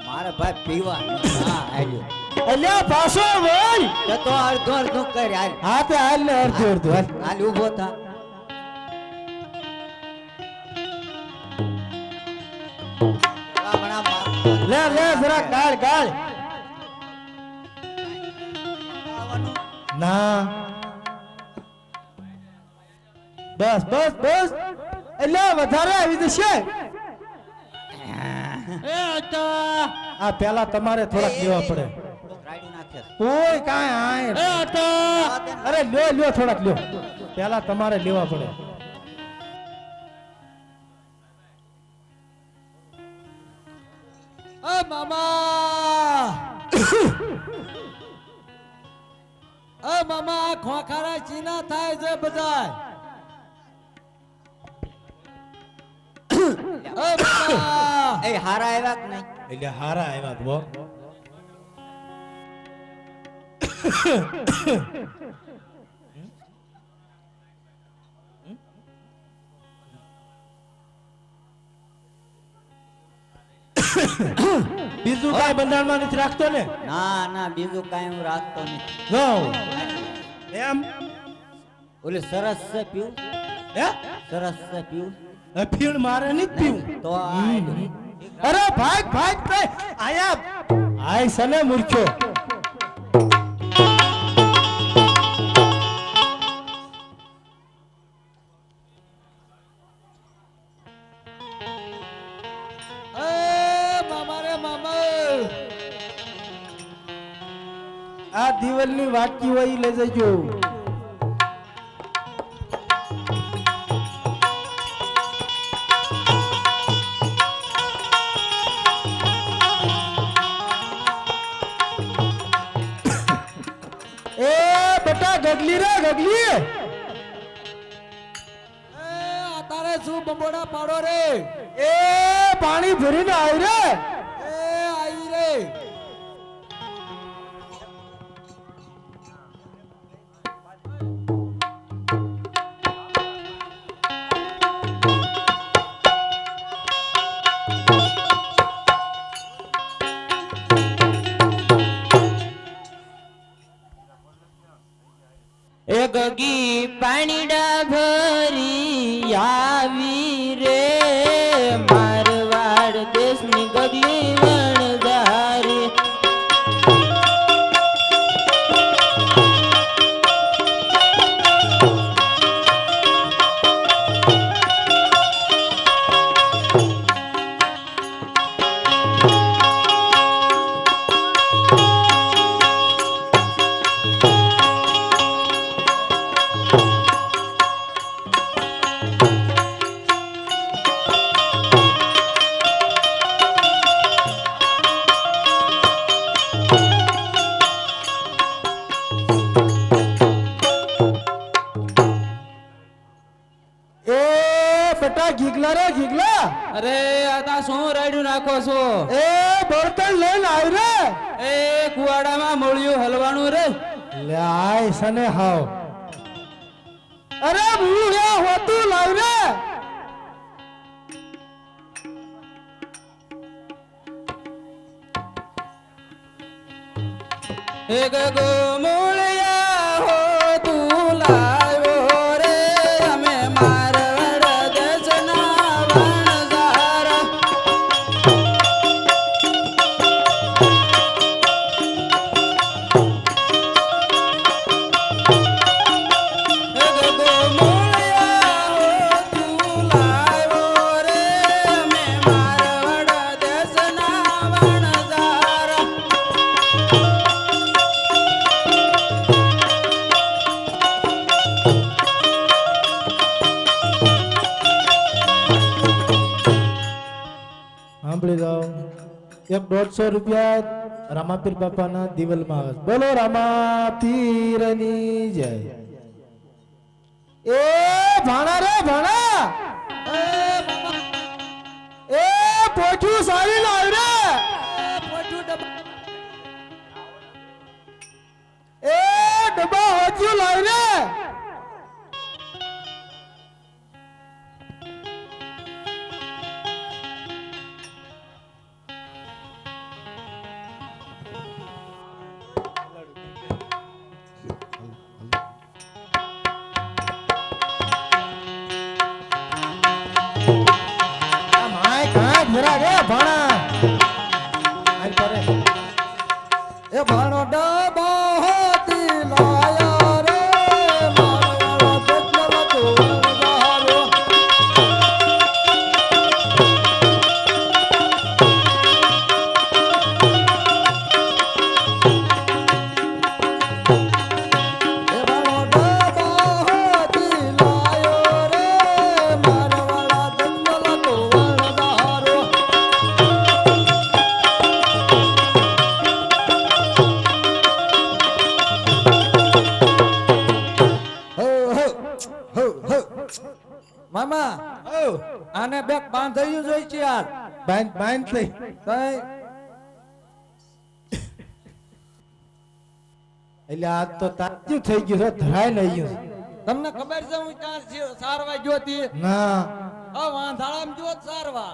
[SPEAKER 9] મારે ભાઈ પીવા હા આલ્યો
[SPEAKER 3] અલ્યા પાછો ભાઈ
[SPEAKER 9] તો અડધો અડધો કર હાલ
[SPEAKER 3] હા તે હાલ ને અડધું અડધું હાલ
[SPEAKER 9] હાલ ઊભો થા
[SPEAKER 3] લે લે જરા ગાળ ગાળ ના બસ બસ બસ એટલે વધારે આવી જશે આ પેલા તમારે થોડાક લેવા પડે કોઈ કાંઈ આય અરે લ્યો લ્યો થોડાક લ્યો પેલા તમારે લેવા પડે
[SPEAKER 6] મામા ખોખારા ચીના થાય છે બધા
[SPEAKER 9] એ હારા આવ્યા કે નહીં
[SPEAKER 3] એટલે હારા આવ્યા તો બીજું કાંઈ બંધારણમાં નથી રાખતો ને
[SPEAKER 9] ના ના બીજું કાંઈ હું રાખતો નથી
[SPEAKER 3] જાઉં એમ
[SPEAKER 9] ઓલે સરસ છે પીવું
[SPEAKER 3] હે
[SPEAKER 9] સરસ છે પીવું
[SPEAKER 3] ફીણ મારે નહીં પીવું
[SPEAKER 9] તો
[SPEAKER 3] અરે ભાગ ભાગ ભાઈ આયા આય સને મૂર્ખ્યો આ દિવાલની વાટકી હોય ઈ લઈ જજો એ બેટા ગગલી રે ગગલી
[SPEAKER 6] તારે શું બંબોડા પાડો રે
[SPEAKER 3] એ પાણી ભરીને આવી રે
[SPEAKER 6] એ આવી રે
[SPEAKER 5] એ ગગી પાણીડા ભરી આવી રે મારવાડ દેશની ગગલી
[SPEAKER 3] ગીગલા રે ગીગલા
[SPEAKER 7] અરે આ તા શું રાડ્યું નાખો છો
[SPEAKER 3] એ બળતણ લઈને આવ રે
[SPEAKER 7] એ કુવાડામાં મળ્યું હલવાનું રે
[SPEAKER 3] લે આય સને હાવ અરે હું હે હોતું લાવ રે
[SPEAKER 7] હે ગગો મોળિયા હો તું લાવ્યો રે અમે મારવાડ દેશના વણઝારા હે ગગો મોળિયા હો તું લાવ્યો રે અમે મારવાડ દેશના વણઝારા
[SPEAKER 3] સાંભળી જાઓ 150 રૂપિયા રામાપીર બાપાના દિવલમાં આવે બોલો રામાપીરની જય એ ભાણા રે ભાણા એ પોઠું સારી લાવ રે એ ડબ્બા હોજ્યું લાવ રે જરા રે ભાણા આઈ કરે એ ભાણો ડબો હોતી લાયા રે મારો બેટલો તો વણઝારો એ ભાણો ડબો હોતી લાયો રે મારો બેટલો તો વણઝારો
[SPEAKER 6] મામા આને બેક બાંધાયું જોઈ છે યાર
[SPEAKER 3] બાંધ બાંધ લઈ
[SPEAKER 6] કઈ
[SPEAKER 3] એટલે આ તો તાત્યું થઈ ગયું છે ધરાય નહીં ગયું
[SPEAKER 6] તમને ખબર છે હું ક્યાં સારવા ગયો હતી
[SPEAKER 3] ના
[SPEAKER 6] આ વાંધાળામાં જો સારવા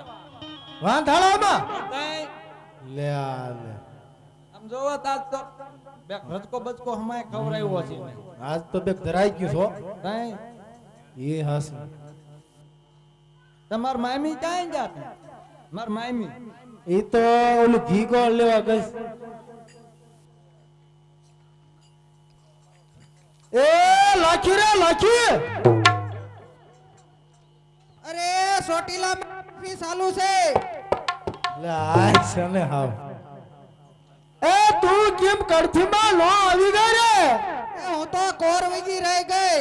[SPEAKER 3] વાંધાળામાં
[SPEAKER 6] કઈ
[SPEAKER 3] લે આ લે
[SPEAKER 6] આમ જોવો તાજ તો બેક રચકો બચકો હમાય ખવરાયો છે
[SPEAKER 3] આજ તો બેક ધરાઈ ગયું છો
[SPEAKER 6] કઈ
[SPEAKER 3] એ હાસ
[SPEAKER 6] તમાર મામી ક્યાં જાત માર મામી
[SPEAKER 3] એ તો ઓલું ઘી ગોળ લેવા ગઈ એ લાખી રે લાખી
[SPEAKER 4] અરે સોટીલા ફી ચાલુ છે
[SPEAKER 3] લે આય સને હાવ એ તું કેમ કડથીમાં નો આવી ગઈ રે
[SPEAKER 4] એ હું તો કોર વગી રહી ગઈ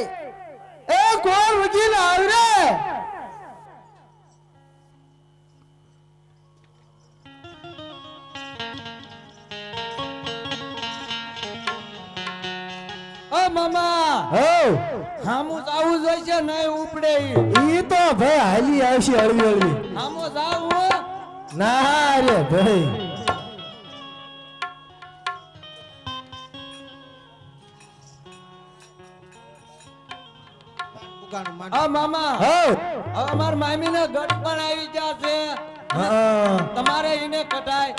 [SPEAKER 3] એ કોણ વકીલ આવ રે
[SPEAKER 6] ઓ મામા
[SPEAKER 3] હો
[SPEAKER 6] હામું જાવું જોઈ છે નહીં ઉપડે
[SPEAKER 3] ઈ તો ભાઈ હાલી આવશે હળવી હળવી
[SPEAKER 6] હામું જાવું
[SPEAKER 3] ના રે ભાઈ
[SPEAKER 6] આ મામા
[SPEAKER 3] હો
[SPEAKER 6] હવે અમાર મામી ને ગઢ પણ આવી ગયા છે
[SPEAKER 3] હા
[SPEAKER 6] તમારે એને કટાય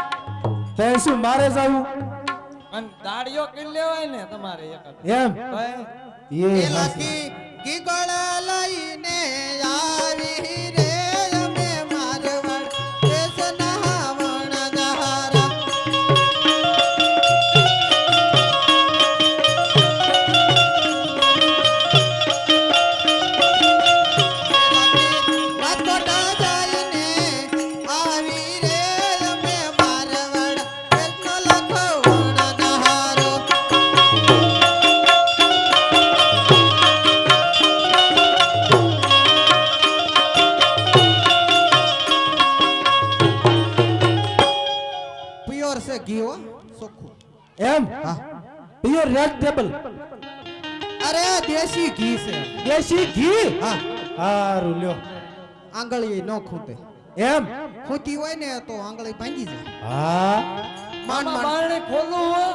[SPEAKER 3] તે શું મારે જાવું
[SPEAKER 6] અને દાડિયો કરી લેવાય ને તમારે એક
[SPEAKER 3] એમ
[SPEAKER 6] ભાઈ
[SPEAKER 3] એ
[SPEAKER 4] એ લાખી ગીગળ લઈને આવી રે અમે મારવાડ દેશના વણઝારા રાજકોટ જઈને આવી રે અમે મારવાડ દેશનો લખો વણઝારો પ્યોર છે ઘી હો ચોખ્ખું
[SPEAKER 3] એમ પ્યોર રેડ ટેબલ
[SPEAKER 4] અરે દેશી ઘી છે
[SPEAKER 3] દેશી ઘી
[SPEAKER 4] હા
[SPEAKER 3] હારું લ્યો
[SPEAKER 4] આંગળી ન ખૂટે.
[SPEAKER 3] એમ
[SPEAKER 4] ખૂટી હોય ને તો આંગળી ભાંગી જાય.
[SPEAKER 3] હા
[SPEAKER 4] માંડ માંડ.
[SPEAKER 6] બારણે ખોલવું હો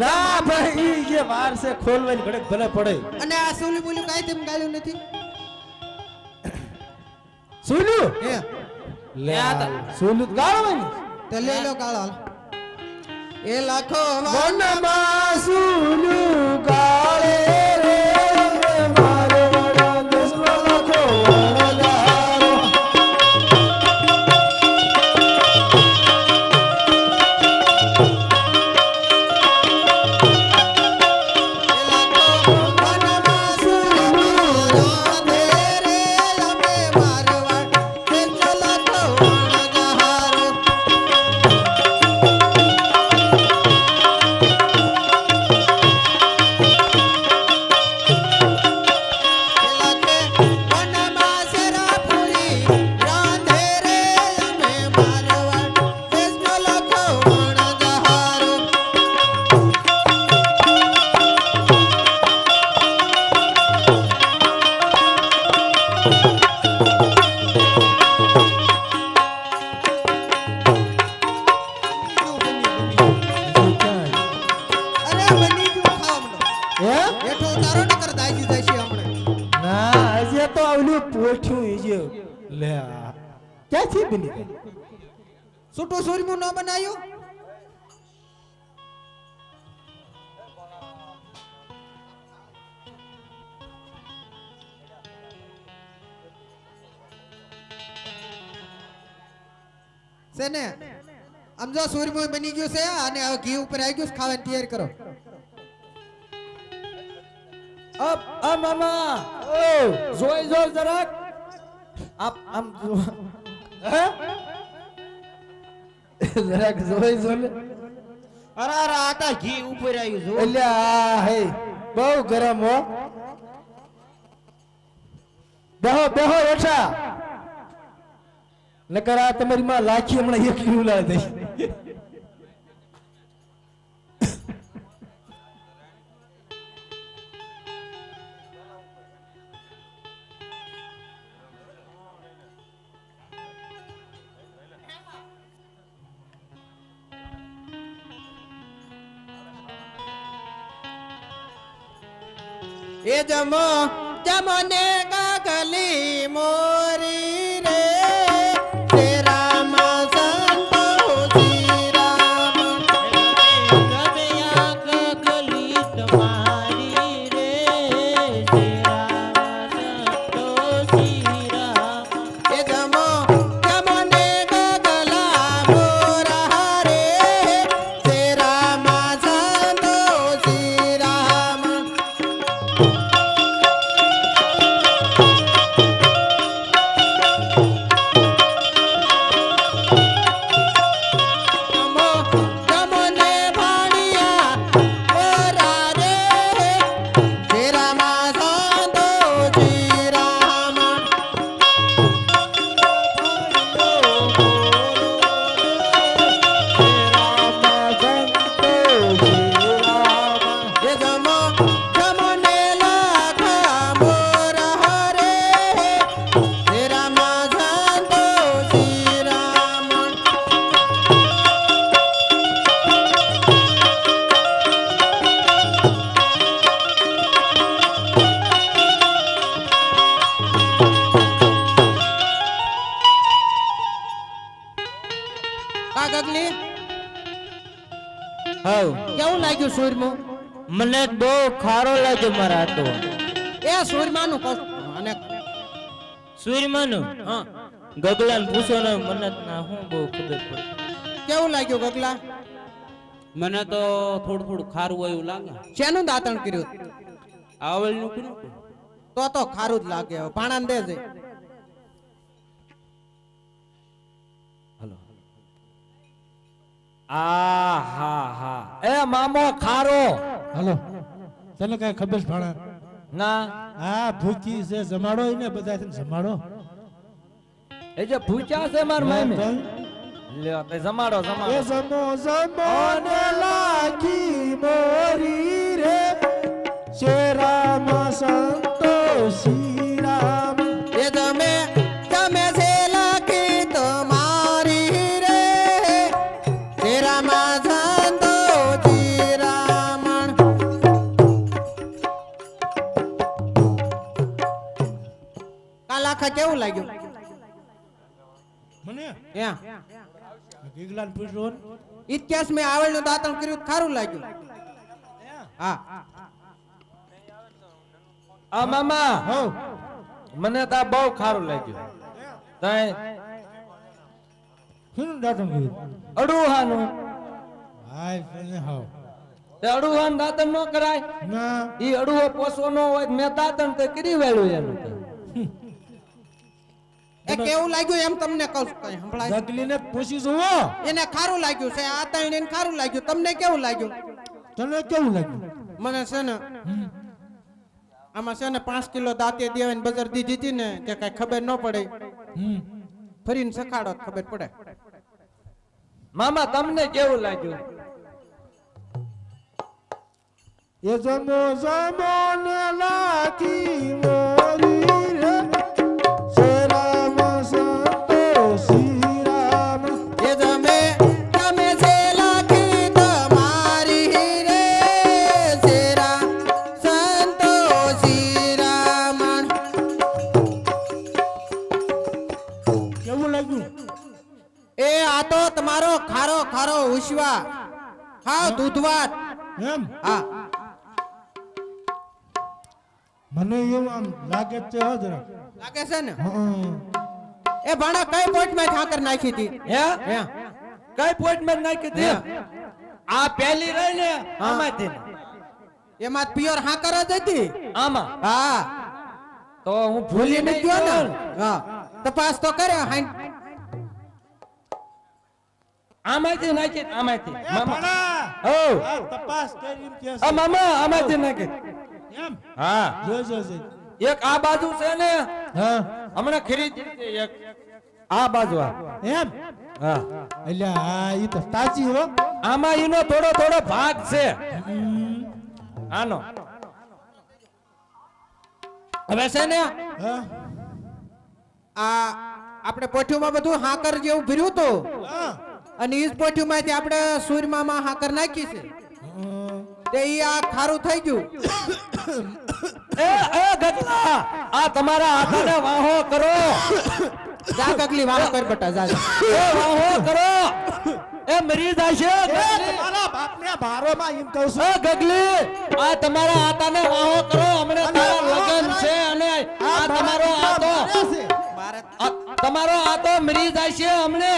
[SPEAKER 3] ના ભાઈ ઈ જે વાર છે ખોલવાની ઘડક ભલે પડે.
[SPEAKER 4] અને આ સોલી બોલી કાઈ તેમ ગાળ્યું નથી.
[SPEAKER 3] સુલ્યું
[SPEAKER 4] હે
[SPEAKER 3] લે સુલ્યું ગાળવાની
[SPEAKER 4] તો લે લો ગાળો હાલ. એ લાખો
[SPEAKER 3] વનમાં સુલ્યું ગાળે રે મારો વડો દસનો લાખો વણગારો. ના હજી તો આવલું પોઠ્યું ઈ જે લે ક્યાંથી બની ગઈ?
[SPEAKER 4] છૂટું સૂરમું ન બનાયું. છે ને આમ જો સૂરમું બની ગયું છે અને હવે ઘી ઉપર આવી ગયું છે, ખાવાની તૈયારી કરો.
[SPEAKER 6] અપ આ મામા
[SPEAKER 3] ઓ
[SPEAKER 6] જોઈ જો જરાક આપ આમ જો.
[SPEAKER 3] હે જરાક જોઈ જો ને.
[SPEAKER 5] અરે અરે આટા ઘી ઉપર આવ્યું જો.
[SPEAKER 3] એટલે આ હે બહુ ગરમ હો. બેહો બેહો ઓછા નકર આ તમારી માં લાખી હમણાં એકલી ઉલાડ દઈ.
[SPEAKER 4] એ જમો જમો ને કાકલી મોરી રે શ્રી રામ સંતો શ્રી રામ.
[SPEAKER 5] ગદયા કગલી તમારી રે શ્રી રામ સંતો શ્રી રામ.
[SPEAKER 4] એ જમો જમો ને કાકલા મોરા રે શ્રી રામ સંતો શ્રી રામ. જમો જમો ને ભાણિયા મોરા રે શ્રી રામ સંતો શ્રી રામ. એ જમો જમો ને લાખા મોરા રે શ્રી રામ સંતો શ્રી રામ. કા ગગલી
[SPEAKER 5] હાઉ
[SPEAKER 4] કેવું લાગ્યું સૂરમું?
[SPEAKER 5] મને બહુ ખારો લાગ્યો મારા હાથો.
[SPEAKER 4] એ સૂરમાનું કહું અને
[SPEAKER 5] સૂર્યમાનું
[SPEAKER 4] હા
[SPEAKER 5] ગગલાને પૂછો ને મને ના હું બહુ ખબર પડે.
[SPEAKER 4] કેવું લાગ્યું ગગલા?
[SPEAKER 7] મને તો થોડું થોડું ખારું હોય એવું લાગે.
[SPEAKER 4] શેનું દાંતણ કર્યું?
[SPEAKER 7] આવળનું કર્યું
[SPEAKER 4] તો ખારું જ લાગે. હવે ભાણાને દેજે.
[SPEAKER 6] આ હા હા એ મામો ખારો
[SPEAKER 3] હાલો તને કઈ ખબર છે ભાણા?
[SPEAKER 6] ના
[SPEAKER 3] આ ભૂકી છે જમાડો ને બધા જમાડો.
[SPEAKER 6] એ જે ભૂચ્યા છે માર મામી લ્યો તે જમાડો
[SPEAKER 3] એ
[SPEAKER 6] જમાડો
[SPEAKER 3] જમો જમો ને લાખી મોરી રે શ્રી રામ સંતો શ્રી રામ.
[SPEAKER 4] એ તમે તમે છે કેવું લાગ્યું
[SPEAKER 3] મને
[SPEAKER 4] ત્યાં
[SPEAKER 3] ગીગલાને પૂછ્યું
[SPEAKER 4] ઇતિહાસ મેં આવડનું દાંતણ કર્યું તો ખારું લાગ્યું હા
[SPEAKER 6] આ મામા
[SPEAKER 3] હો
[SPEAKER 6] મને તો આ બહુ ખારું લાગ્યું તઈ
[SPEAKER 3] શું દાંતણ કર્યું
[SPEAKER 6] અડુહાનું
[SPEAKER 3] હાય તને હાવ
[SPEAKER 6] તે અડુહાન દાંતણ ન કરાય
[SPEAKER 3] ના
[SPEAKER 6] ઈ અડુહો પોસો ન હોય મેં દાંતણ તે કરી વેળ્યું એનું તો.
[SPEAKER 4] એ કેવું લાગ્યું એમ તમને કહું છું કઈ સંભળાય
[SPEAKER 3] ગગલીને પૂછી જુઓ
[SPEAKER 4] એને ખારું લાગ્યું છે આ તઈને ખારું લાગ્યું તમને કેવું લાગ્યું
[SPEAKER 3] તને કેવું લાગ્યું
[SPEAKER 4] મને છે ને આમાં છે ને 5 કિલો દાંતે દેવાને બજાર દીધી હતી ને કે કઈ ખબર ન પડે ફરીને સખાડો તો ખબર પડે
[SPEAKER 6] મામા તમને કેવું લાગ્યું
[SPEAKER 3] એ જમો જમો ને લાખી મોરી રે શ્રી રામ સંતો શ્રી રામ
[SPEAKER 4] એ તમે છે લાખી તમારી રે શેરા સંતોષી રામણ
[SPEAKER 3] કેવું લાગ્યું
[SPEAKER 4] એ આ તો તમારો ખારો ખારો ઉશવા હા દૂધવાટ
[SPEAKER 3] એમ
[SPEAKER 4] હા
[SPEAKER 3] મને એવું આમ લાગે છે હો જરા
[SPEAKER 4] લાગે છે ને
[SPEAKER 3] હા
[SPEAKER 4] એ ભાણા કઈ પોઈન્ટ માં ઠાકર નાખી હતી
[SPEAKER 6] હે
[SPEAKER 4] હે
[SPEAKER 6] કઈ પોઈન્ટ માં નાખી દે આ પહેલી રહી ને આમાંથી
[SPEAKER 4] એમાં પ્યોર હાકર જ હતી
[SPEAKER 6] આમાં
[SPEAKER 4] હા
[SPEAKER 6] તો હું
[SPEAKER 4] ભૂલી
[SPEAKER 6] ભૂલી
[SPEAKER 4] ન
[SPEAKER 6] નહીં
[SPEAKER 4] ગયો ને
[SPEAKER 6] ગયો
[SPEAKER 4] હા તપાસ તો કરે
[SPEAKER 6] આમાંથી નાખી આમાંથી
[SPEAKER 3] એ
[SPEAKER 6] મામા
[SPEAKER 3] ભણા
[SPEAKER 6] ઓ
[SPEAKER 3] આ તપાસ કરી એમ કે
[SPEAKER 6] આ મામા આમાંથી નાખી
[SPEAKER 3] એમ
[SPEAKER 6] હા
[SPEAKER 3] જો જો જો
[SPEAKER 6] એક આ બાજુ છે ને
[SPEAKER 3] હા
[SPEAKER 6] હમણાં ખરીદી છે એક આ બાજુ આ
[SPEAKER 3] એમ
[SPEAKER 6] હા
[SPEAKER 3] એટલે હા ઈ તો તાજી હો
[SPEAKER 6] આમાં એનો થોડો થોડો ભાગ છે આનો
[SPEAKER 4] હવે છે ને
[SPEAKER 3] હા
[SPEAKER 4] આ આપણે પોઠ્યુંમાં બધું હાકર જેવું ભર્યું હતું
[SPEAKER 3] હા
[SPEAKER 4] અને ઈ જ પોઠ્યુંમાંથી આપણે સૂરમામાં હાકર નાખી છે તે ઈ આ ખારું થઈ ગયું
[SPEAKER 6] એ ગગલા આ તમારા હાથને વાહો કરો
[SPEAKER 4] જા ગગલી વાળો કર બટા જા જા.
[SPEAKER 6] એ વાહો કરો એ મરી જશે ગગલી.
[SPEAKER 3] મારા બાપને બારોમાં એમ કહું છું
[SPEAKER 6] એ ગગલી આ તમારા હાથને વાહો કરો હમણે તારા લગન છે અને આ તમારો હાથો તમારો હાથો મરી જશે હમણે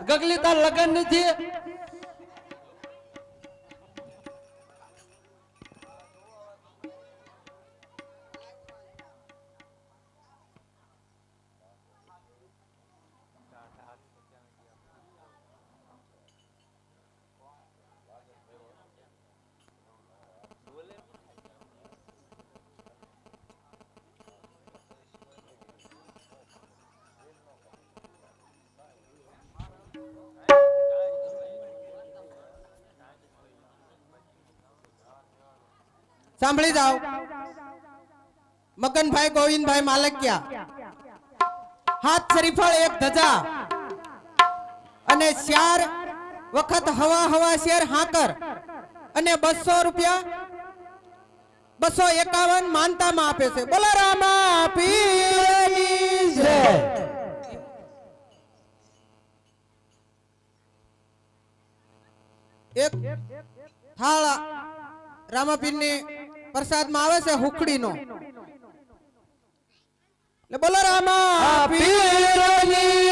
[SPEAKER 6] ગગલી તાર લગન નથી
[SPEAKER 4] સાંભળી જાઓ મગનભાઈ ગોવિંદભાઈ માલકિયા હાથ શરીફળ એક ધજા અને 4 વખત હવા હવા શેર હાકર અને 200 રૂપિયા 251 માનતામાં આપે છે બોલો રામા પીરની જય. એક થાળ રામાપીરની પ્રસાદમાં આવે છે હુકડીનો એટલે બોલો રામા પીરની